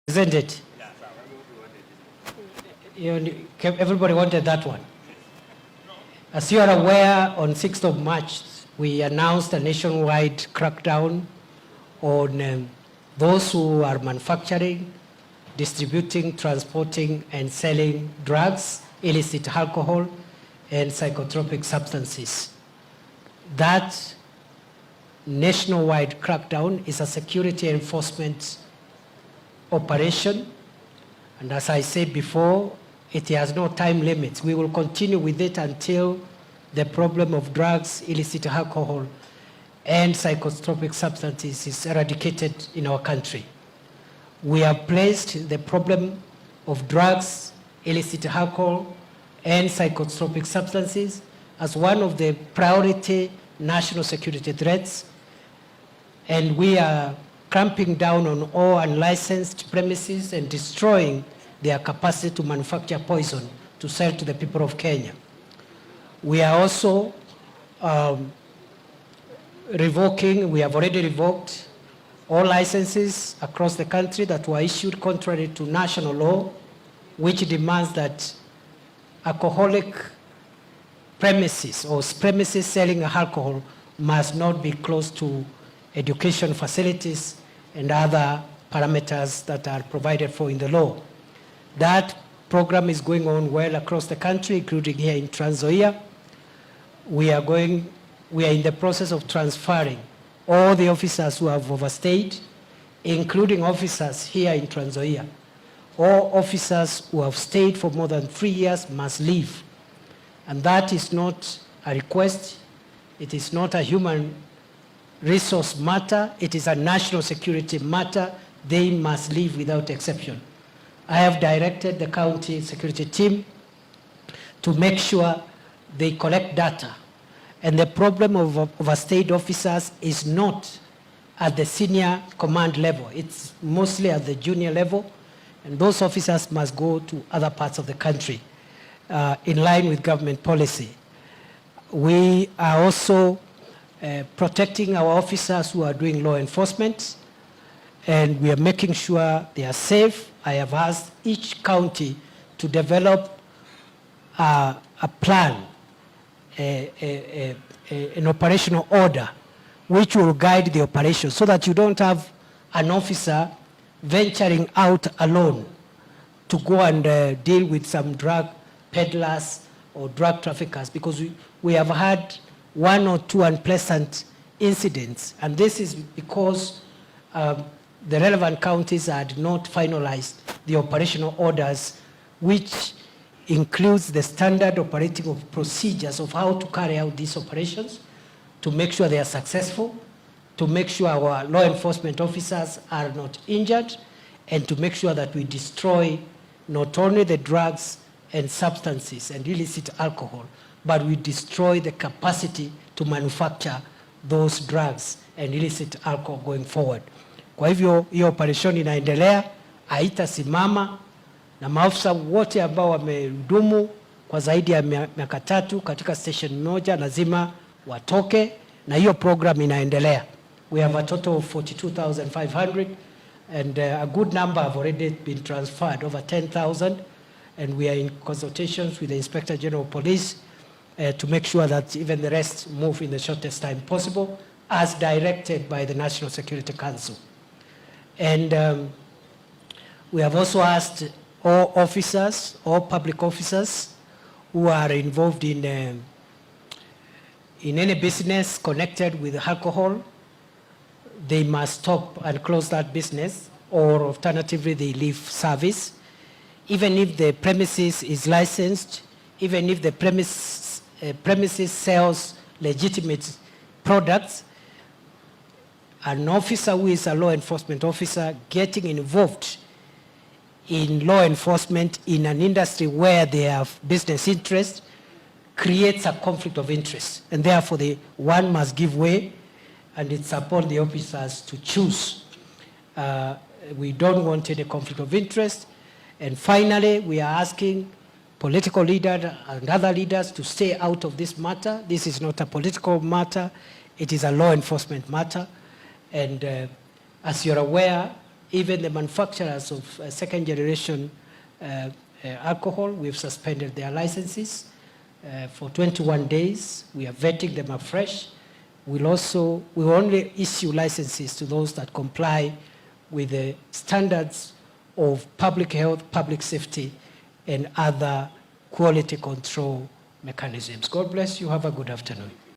Isn't it? Everybody wanted that one. As you are aware, on 6th of March, we announced a nationwide crackdown on those who are manufacturing, distributing, transporting, and selling drugs, illicit alcohol, and psychotropic substances. That nationwide crackdown is a security enforcement operation, and as I said before, it has no time limits. We will continue with it until the problem of drugs, illicit alcohol, and psychotropic substances is eradicated in our country. We have placed the problem of drugs, illicit alcohol, and psychotropic substances as one of the priority national security threats, and we are clamping down on all unlicensed premises and destroying their capacity to manufacture poison to sell to the people of Kenya. We are also we have already revoked all licenses across the country that were issued contrary to national law, which demands that alcoholic premises or premises selling alcohol must not be close to education facilities and other parameters that are provided for in the law. That program is going on well across the country, including here in Trans Nzoia. We are in the process of transferring all the officers who have overstayed, including officers here in Trans Nzoia. All officers who have stayed for more than 3 years must leave. And that is not a request. It is not a human resource matter. It is a national security matter. They must leave without exception. I have directed the county security team to make sure they collect data. And the problem of state officers is not at the senior command level. It's mostly at the junior level. And those officers must go to other parts of the country in line with government policy. We are also protecting our officers who are doing law enforcement, and we are making sure they are safe. I have asked each county to develop a plan, an operational order, which will guide the operation so that you don't have an officer venturing out alone to go and deal with some drug peddlers or drug traffickers, because we have had 1 or 2 unpleasant incidents, and this is because the relevant counties had not finalized the operational orders, which includes the standard operating procedures of how to carry out these operations, to make sure they are successful, to make sure our law enforcement officers are not injured, and to make sure that we destroy not only the drugs and substances and illicit alcohol, but we destroy the capacity to manufacture those drugs and illicit alcohol going forward. Kwa hivyo hiyo operation inaendelea, haitasimama, na maafisa wote ambao wamehudumu kwa zaidi ya miaka 3 katika station moja lazima watoke, na hiyo program inaendelea. We have a total of 42,500, and a good number have already been transferred, over 10,000, and we are in consultations with the Inspector General of Police to make sure that even the rest move in the shortest time possible, as directed by the National Security Council. And we have also asked all officers, all public officers who are involved in any business connected with alcohol, they must stop and close that business, or alternatively they leave service. Even if the premises is licensed, even if the premises sells legitimate products, an officer who is a law enforcement officer getting involved in law enforcement in an industry where they have business interest creates a conflict of interest, and therefore one must give way, and it's upon the officers to choose. We don't want any conflict of interest. And finally, we are asking political leaders and other leaders to stay out of this matter. This is not a political matter. It is a law enforcement matter. And as you're aware, Even the manufacturers of second generation alcohol, we've suspended their licenses for 21 days. We are vetting them afresh. We will only issue licenses to those that comply with the standards of public health, public safety, and other quality control mechanisms. God bless you. Have a good afternoon.